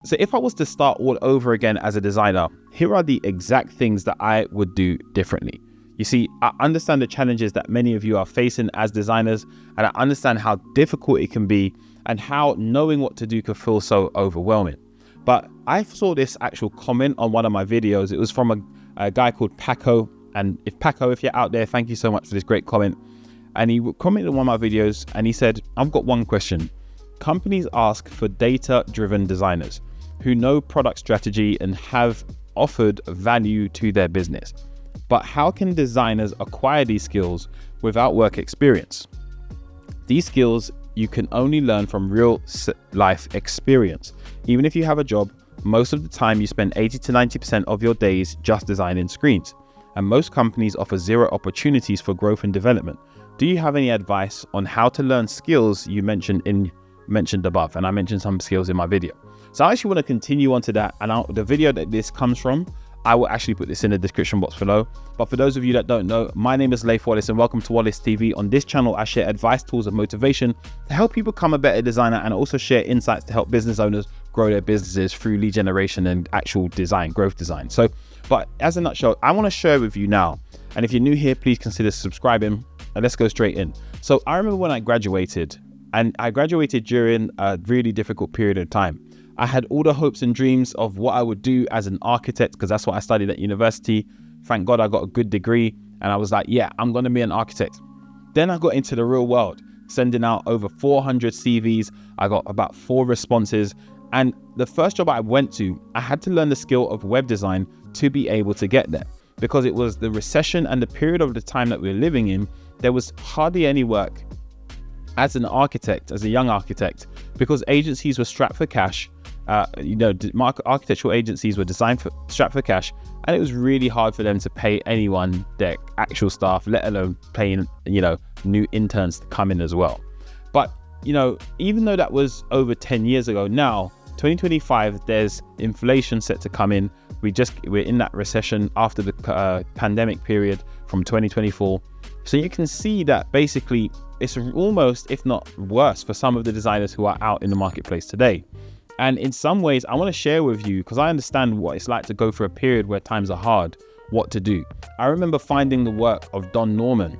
So if I was to start all over again as a designer, here are the exact things that I would do differently. You see, I understand the challenges that many of you are facing as designers, and I understand how difficult it can be and how knowing what to do can feel so overwhelming. But I saw this actual comment on one of my videos. It was from a guy called Paco. And if you're out there, thank you so much for this great comment. And he commented on one of my videos and he said, I've got one question. Companies ask for data-driven designers who know product strategy and have offered value to their business. But how can designers acquire these skills without work experience? These skills you can only learn from real life experience. Even if you have a job, most of the time you spend 80 to 90% of your days just designing screens. And most companies offer zero opportunities for growth and development. Do you have any advice on how to learn skills you mentioned above? And I mentioned some skills in my video. So I actually want to continue on to that. And the video that this comes from, I will actually put this in the description box below. But for those of you that don't know, my name is Laith Wallace and welcome to Wallace TV. On this channel, I share advice, tools, and motivation to help people become a better designer, and also share insights to help business owners grow their businesses through lead generation and actual design, growth design. So, but as a nutshell, I want to share with you now. And if you're new here, please consider subscribing, and let's go straight in. So I remember when I graduated, and I graduated during a really difficult period of time. I had all the hopes and dreams of what I would do as an architect, because that's what I studied at university. Thank God I got a good degree, and I was like, yeah, I'm going to be an architect. Then I got into the real world, sending out over 400 CVs. I got about 4 responses. And the first job I went to, I had to learn the skill of web design to be able to get there, because it was the recession and the period of the time that we were living in. There was hardly any work as an architect, as a young architect, because agencies were strapped for cash. Architectural agencies were strapped for cash, and it was really hard for them to pay anyone their actual staff, let alone paying, new interns to come in as well. But, even though that was over 10 years ago, now, 2025, there's inflation set to come in. We're in that recession after the pandemic period from 2024. So you can see that basically it's almost, if not worse, for some of the designers who are out in the marketplace today. And in some ways, I want to share with you, because I understand what it's like to go through a period where times are hard, what to do. I remember finding the work of Don Norman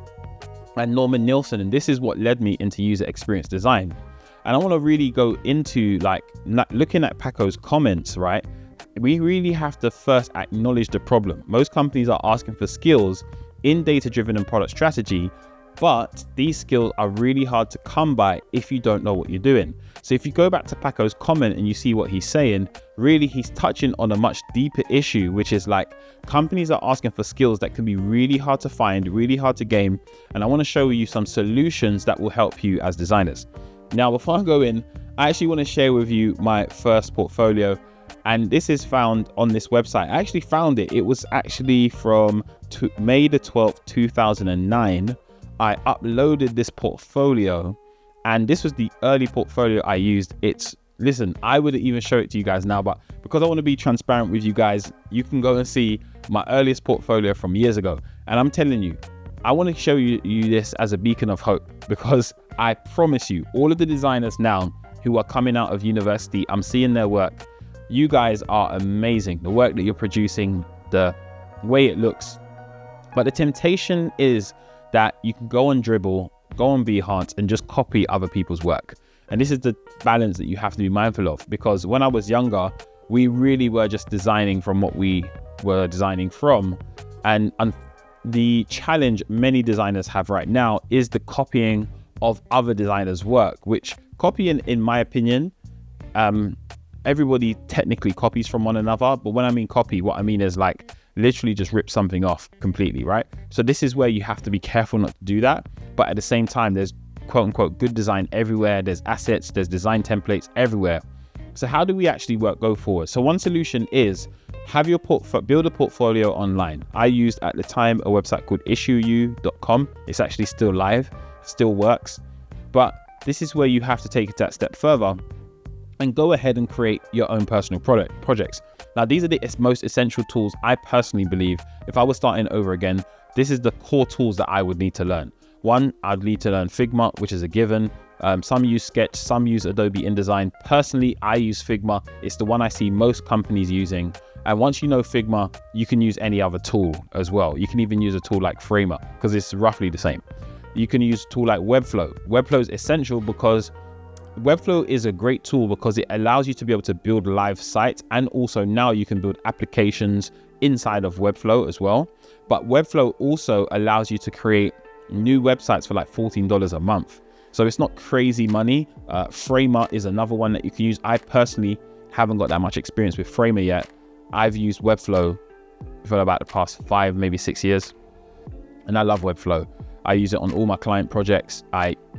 and Norman Nielsen, and this is what led me into user experience design. And I want to really go into looking at Paco's comments, right? We really have to first acknowledge the problem. Most companies are asking for skills in data-driven and product strategy, but these skills are really hard to come by if you don't know what you're doing. So if you go back to Paco's comment and you see what he's saying, really he's touching on a much deeper issue, which is like companies are asking for skills that can be really hard to find, really hard to gain. And I want to show you some solutions that will help you as designers. Now, before I go in, I actually want to share with you my first portfolio. And this is found on this website. I actually found it. It was actually from May the 12th, 2009. I uploaded this portfolio, and this was the early portfolio I used. Listen, I would even show it to you guys now, but because I want to be transparent with you guys, you can go and see my earliest portfolio from years ago. And I'm telling you, I want to show you this as a beacon of hope, because I promise you, all of the designers now who are coming out of university, I'm seeing their work. You guys are amazing. The work that you're producing, the way it looks. But the temptation is that you can go on Dribble, go on Behance, and just copy other people's work. And this is the balance that you have to be mindful of, because when I was younger, we really were just designing from what we were designing from. And the challenge many designers have right now is the copying of other designers' work, which copying, in my opinion, everybody technically copies from one another. But when I mean copy, what I mean is like literally just rip something off completely, right? So this is where you have to be careful not to do that. But at the same time, there's quote unquote good design everywhere. There's assets, there's design templates everywhere. So how do we actually go forward? So one solution is have your build a portfolio online. I used at the time a website called issueu.com. It's actually still live, still works. But this is where you have to take it that step further and go ahead and create your own personal projects. Now, these are the most essential tools I personally believe. If I was starting over again, this is the core tools that I would need to learn. One, I'd need to learn Figma, which is a given. Some use Sketch, some use Adobe InDesign. Personally, I use Figma. It's the one I see most companies using. And once you know Figma, you can use any other tool as well. You can even use a tool like Framer because it's roughly the same. You can use a tool like Webflow. Webflow is essential because Webflow is a great tool because it allows you to be able to build live sites, and also now you can build applications inside of Webflow as well. But Webflow also allows you to create new websites for like $14 a month. So it's not crazy money. Framer is another one that you can use. I personally haven't got that much experience with Framer yet. I've used Webflow for about the past 5, maybe 6 years. And I love Webflow. I use it on all my client projects.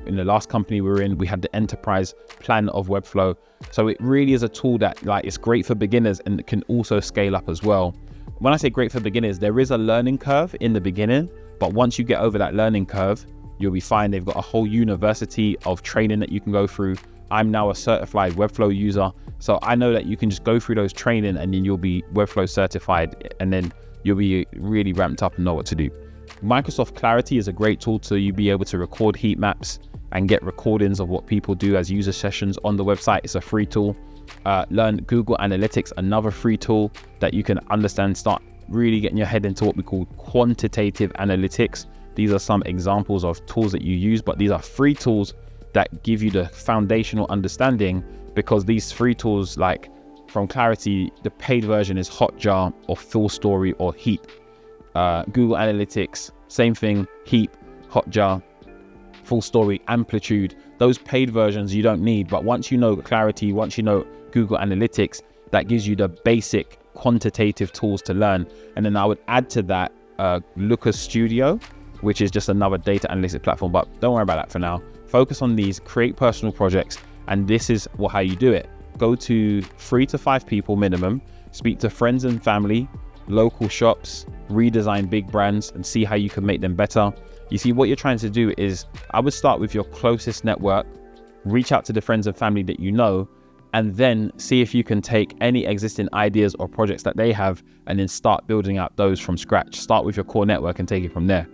In the last company we were in, we had the enterprise plan of Webflow. So it really is a tool that like it's great for beginners and it can also scale up as well. When I say great for beginners, there is a learning curve in the beginning, but once you get over that learning curve, you'll be fine. They've got a whole university of training that you can go through. I'm now a certified Webflow user. So I know that you can just go through those training and then you'll be Webflow certified, and then you'll be really ramped up and know what to do. Microsoft Clarity is a great tool to you be able to record heat maps and get recordings of what people do as user sessions on the website. It's a free tool. Learn Google Analytics, another free tool that you can understand, start really getting your head into what we call quantitative analytics. These are some examples of tools that you use, but these are free tools that give you the foundational understanding, because these free tools, like from Clarity, the paid version is Hotjar or Full Story or Heap. Google Analytics, same thing, Heap, Hotjar, Full Story, Amplitude. Those paid versions you don't need, but once you know Clarity, once you know Google Analytics, that gives you the basic quantitative tools to learn. And then I would add to that Looker Studio, which is just another data analytics platform, but don't worry about that for now. Focus on these, create personal projects, and this is how you do it. Go to 3 to 5 people minimum, speak to friends and family, local shops, redesign big brands, and see how you can make them better. You see, what you're trying to do is, I would start with your closest network, reach out to the friends and family that you know, and then see if you can take any existing ideas or projects that they have and then start building out those from scratch. Start with your core network and take it from there.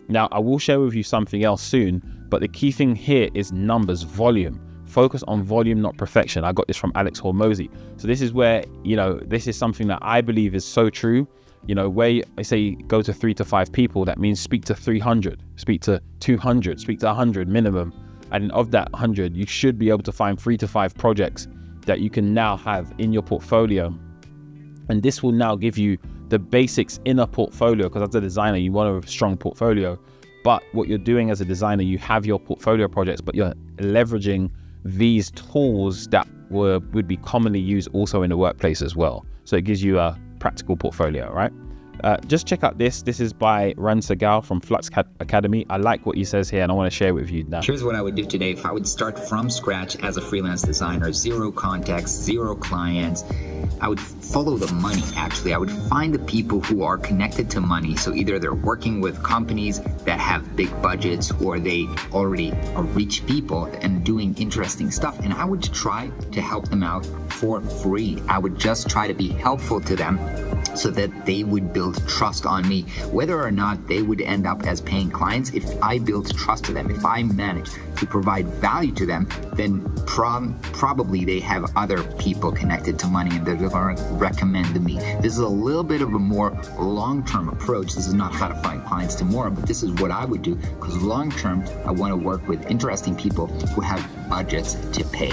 Now, I will share with you something else soon, but the key thing here is numbers, volume. Focus on volume, not perfection. I got this from Alex Hormozy. So this is where, this is something that I believe is so true. Where I say go to 3 to 5 people, that means speak to 300, speak to 200, speak to 100 minimum. And of that 100, you should be able to find 3 to 5 projects that you can now have in your portfolio. And this will now give you the basics in a portfolio, because as a designer, you want a strong portfolio. But what you're doing as a designer, you have your portfolio projects, but you're leveraging these tools that would be commonly used also in the workplace as well. So it gives you a practical portfolio, right? Just check out this. This is by Ran Segal from Flux Academy. I like what he says here, and I want to share it with you now. Here's what I would do today. If I would start from scratch as a freelance designer, 0 contacts, 0 clients, I would follow the money, actually. I would find the people who are connected to money. So either they're working with companies that have big budgets, or they already are rich people and doing interesting stuff. And I would try to help them out for free. I would just try to be helpful to them so that they would build trust on me. Whether or not they would end up as paying clients, if I build trust to them, if I manage to provide value to them, then probably they have other people connected to money and they're going to recommend me. This is a little bit of a more long-term approach. This is not how to find clients tomorrow, but this is what I would do, because long-term, I want to work with interesting people who have budgets to pay.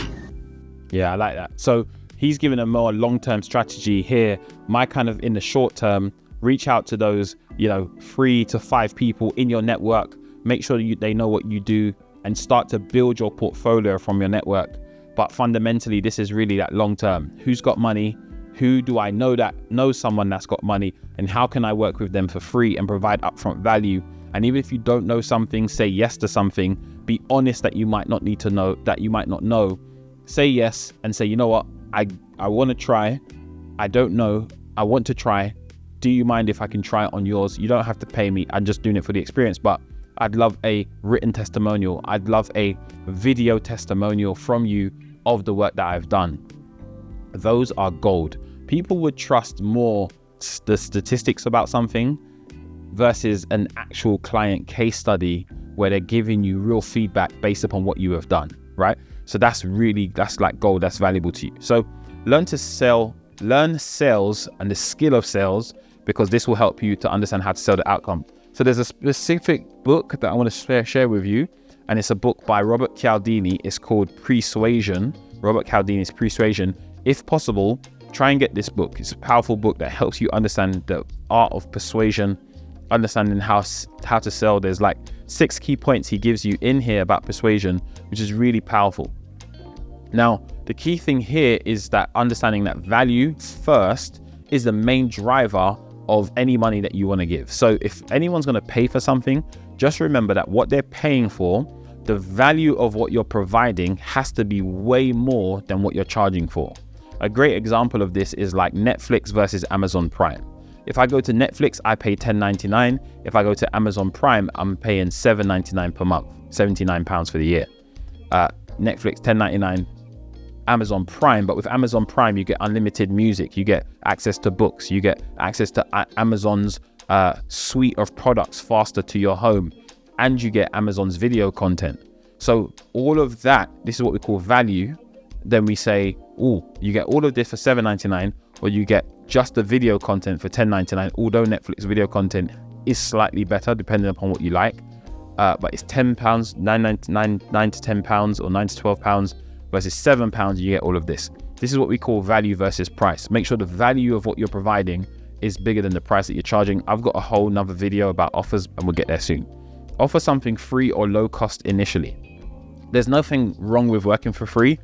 Yeah, I like that. So he's given a more long-term strategy here. My kind of in the short term, reach out to those, 3 to 5 people in your network. Make sure they know what you do and start to build your portfolio from your network. But fundamentally, this is really that long term. Who's got money? Who do I know that knows someone that's got money? And how can I work with them for free and provide upfront value? And even if you don't know something, say yes to something. Be honest that you might not need to know, that you might not know. Say yes and say, you know what? I want to try. I don't know. I want to try. Do you mind if I can try it on yours? You don't have to pay me. I'm just doing it for the experience, but I'd love a written testimonial. I'd love a video testimonial from you of the work that I've done. Those are gold. People would trust more the statistics about something versus an actual client case study where they're giving you real feedback based upon what you have done. right? So that's like gold, that's valuable to you. So learn sales and the skill of sales, because this will help you to understand how to sell the outcome. So there's a specific book that I want to share with you, and it's a book by Robert Cialdini. It's called Persuasion. Robert Cialdini's Persuasion. If possible, try and get this book. It's a powerful book that helps you understand the art of persuasion, understanding how to sell. There's like 6 key points he gives you in here about persuasion, which is really powerful. Now, the key thing here is that understanding that value first is the main driver of any money that you want to give. So if anyone's going to pay for something, just remember that what they're paying for, the value of what you're providing has to be way more than what you're charging for. A great example of this is like Netflix versus Amazon Prime. If I go to Netflix, I pay $10.99. If I go to Amazon Prime, I'm paying $7.99 per month, £79 for the year. Netflix, $10.99. Amazon Prime, but with Amazon Prime you get unlimited music, you get access to books, you get access to Amazon's suite of products faster to your home, and you get Amazon's video content. So all of that, this is what we call value. Then we say, oh, you get all of this for $7.99, or you get just the video content for $10.99, although Netflix video content is slightly better depending upon what you like, but it's £10, £9 to £10 or £9 to £12 versus £7, you get all of this. This is what we call value versus price. Make sure the value of what you're providing is bigger than the price that you're charging. I've got a whole nother video about offers, and we'll get there soon. Offer something free or low cost initially. There's nothing wrong with working for free,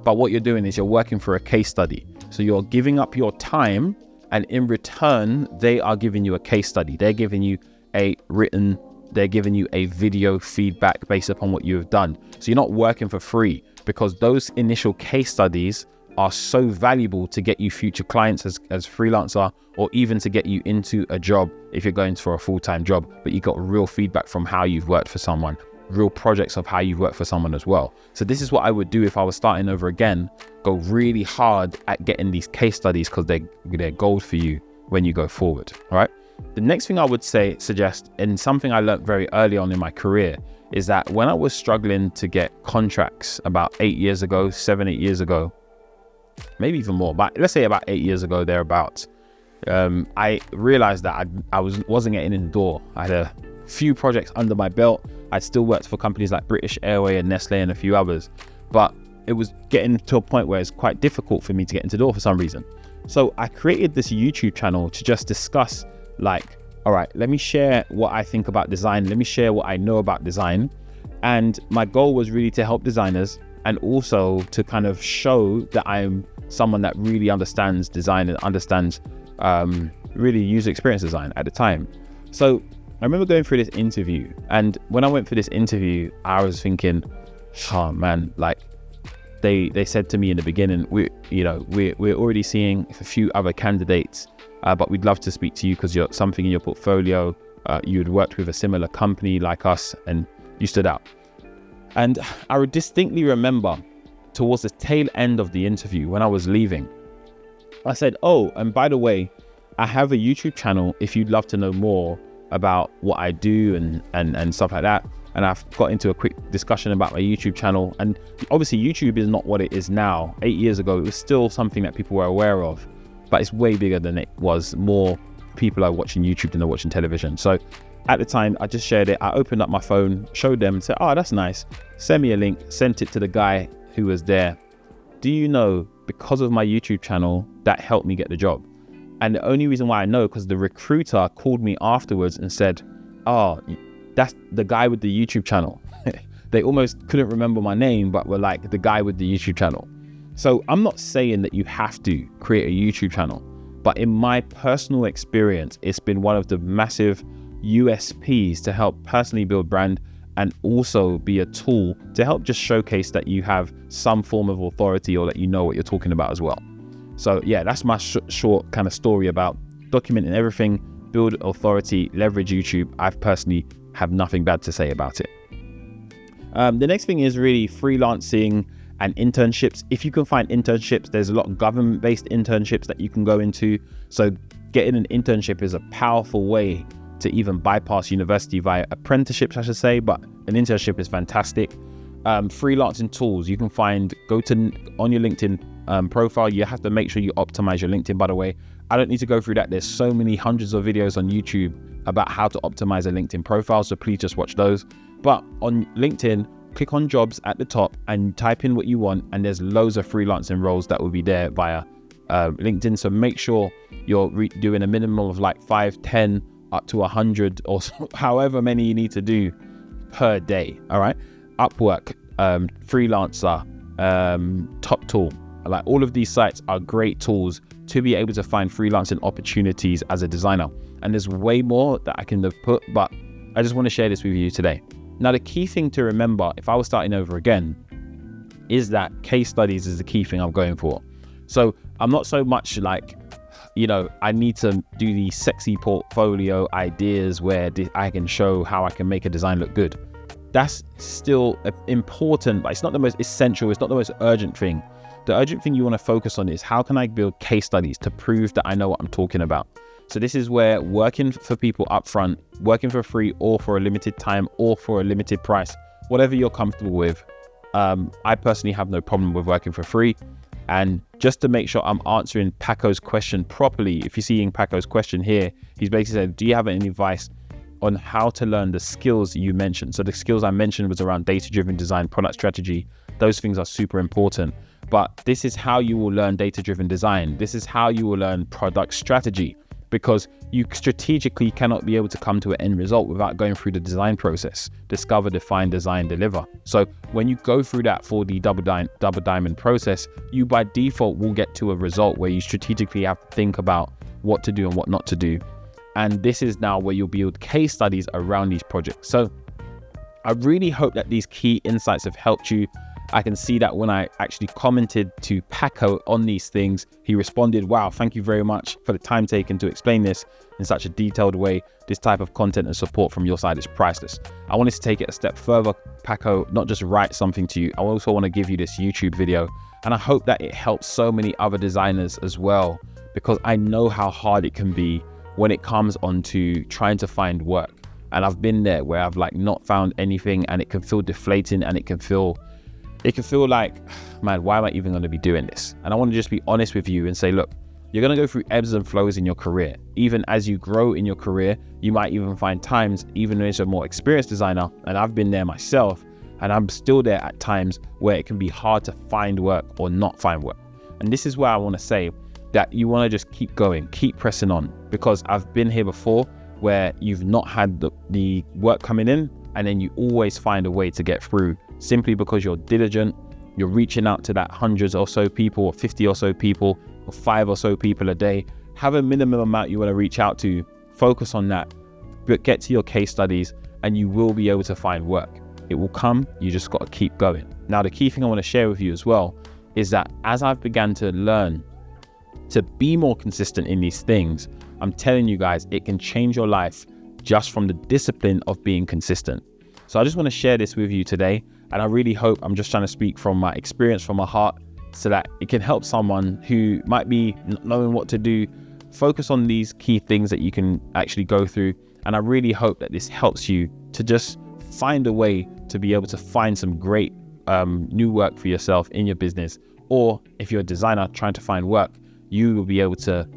but what you're doing is you're working for a case study. So you're giving up your time, and in return, they are giving you a case study. They're giving you they're giving you a video feedback based upon what you have done. So you're not working for free, because those initial case studies are so valuable to get you future clients as freelancer, or even to get you into a job if you're going for a full-time job, but you got real feedback from how you've worked for someone, real projects of how you've worked for someone as well. So this is what I would do if I was starting over again. Go really hard at getting these case studies, because they're gold for you when you go forward. All right. The next thing I would suggest, and something I learned very early on in my career, is that when I was struggling to get contracts about 8 years ago, 7-8 years ago, maybe even more, but let's say about 8 years ago, thereabouts, I realized that I wasn't getting in the door. I had a few projects under my belt. I'd still worked for companies like British Airways and Nestle and a few others, but it was getting to a point where it's quite difficult for me to get into the door for some reason. So I created this YouTube channel to just discuss, like, all right, let me share what I think about design. Let me share what I know about design. And my goal was really to help designers, and also to kind of show that I'm someone that really understands design and understands really user experience design at the time. So I remember going through this interview, and when I went for this interview, I was thinking, oh man, like they said to me in the beginning, we're already seeing a few other candidates, but we'd love to speak to you because you're something in your portfolio. You had worked with a similar company like us, and you stood out. And I would distinctly remember towards the tail end of the interview, when I was leaving, I said, oh, and by the way, I have a YouTube channel if you'd love to know more about what I do and stuff like that. And I've got into a quick discussion about my YouTube channel. And obviously YouTube is not what it is now. 8 years ago, it was still something that people were aware of, but it's way bigger than it was. More people are watching YouTube than they're watching television. So at the time, I just shared it. I opened up my phone, showed them, and said, oh, that's nice. Send me a link, sent it to the guy who was there. Do you know, because of my YouTube channel, that helped me get the job? And the only reason why I know, because the recruiter called me afterwards and said, oh, that's the guy with the YouTube channel. They almost couldn't remember my name, but were like, the guy with the YouTube channel. So I'm not saying that you have to create a YouTube channel, but in my personal experience, it's been one of the massive USPs to help personally build brand, and also be a tool to help just showcase that you have some form of authority, or that you know what you're talking about as well. So yeah, that's my short kind of story about documenting everything, build authority, leverage YouTube. I personally have nothing bad to say about it. The next thing is really freelancing and internships. If you can find internships, there's a lot of government-based internships that you can go into. So getting an internship is a powerful way to even bypass university via apprenticeships, I should say, but an internship is fantastic. freelancing tools. You can find, on your LinkedIn profile, you have to make sure you optimize your LinkedIn, by the way. I don't need to go through that. There's so many hundreds of videos on YouTube about how to optimize a LinkedIn profile, so please just watch those. But on LinkedIn, click on jobs at the top and type in what you want, and there's loads of freelancing roles that will be there via LinkedIn. So make sure you're doing a minimum of like 5, 10, up to 100 or so, however many you need to do per day. All right. Upwork, Freelancer, Top Tool, like all of these sites are great tools to be able to find freelancing opportunities as a designer. And there's way more that I can have put, but I just want to share this with you today. Now, the key thing to remember, if I was starting over again, is that case studies is the key thing I'm going for. So I'm not so much like, I need to do these sexy portfolio ideas where I can show how I can make a design look good. That's still important, but it's not the most essential. It's not the most urgent thing. The urgent thing you want to focus on is how can I build case studies to prove that I know what I'm talking about. So this is where working for people upfront, working for free or for a limited time or for a limited price, whatever you're comfortable with. I personally have no problem with working for free. And just to make sure I'm answering Paco's question properly, if you're seeing Paco's question here, he's basically said, do you have any advice on how to learn the skills you mentioned? So the skills I mentioned was around data-driven design, product strategy. Those things are super important. But this is how you will learn data-driven design. This is how you will learn product strategy, because you strategically cannot be able to come to an end result without going through the design process. Discover, define, design, deliver. So when you go through that 4D double diamond process, you by default will get to a result where you strategically have to think about what to do and what not to do. And this is now where you'll build case studies around these projects. So I really hope that these key insights have helped you. I can see that when I actually commented to Paco on these things, he responded, wow, thank you very much for the time taken to explain this in such a detailed way. This type of content and support from your side is priceless. I wanted to take it a step further, Paco, not just write something to you. I also want to give you this YouTube video. And I hope that it helps so many other designers as well, because I know how hard it can be when it comes onto trying to find work. And I've been there where I've not found anything, and it can feel deflating, and it can feel like, man, why am I even going to be doing this? And I want to just be honest with you and say, look, you're going to go through ebbs and flows in your career. Even as you grow in your career, you might even find times, even as a more experienced designer, and I've been there myself, and I'm still there at times where it can be hard to find work or not find work. And this is where I want to say that you want to just keep going, keep pressing on, because I've been here before where you've not had the work coming in, and then you always find a way to get through simply because you're diligent, you're reaching out to that hundreds or so people, or 50 or so people, or 5 or so people a day. Have a minimum amount you want to reach out to, focus on that, but get to your case studies, and you will be able to find work. It will come, you just got to keep going. Now, the key thing I want to share with you as well is that as I've begun to learn to be more consistent in these things, I'm telling you guys, it can change your life just from the discipline of being consistent. So I just want to share this with you today. And I really hope, I'm just trying to speak from my experience, from my heart, so that it can help someone who might be not knowing what to do. Focus on these key things that you can actually go through. And I really hope that this helps you to just find a way to be able to find some great new work for yourself in your business. Or if you're a designer trying to find work, you will be able to,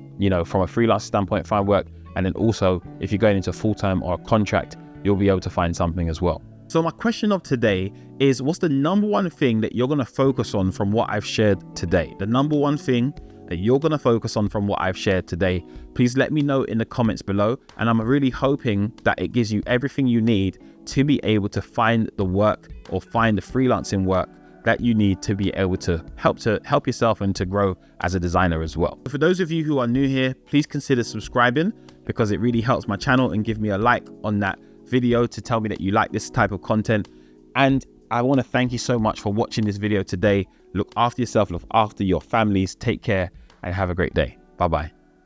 from a freelance standpoint, find work. And then also, if you're going into full-time or a contract, you'll be able to find something as well. So my question of today is, what's the number one thing that you're going to focus on from what I've shared today? The number one thing that you're going to focus on from what I've shared today, please let me know in the comments below. And I'm really hoping that it gives you everything you need to be able to find the work or find the freelancing work that you need to be able to help yourself and to grow as a designer as well. For those of you who are new here, please consider subscribing, because it really helps my channel, and give me a like on that video to tell me that you like this type of content. And I want to thank you so much for watching this video today. Look after yourself, look after your families, take care, and have a great day. Bye-bye.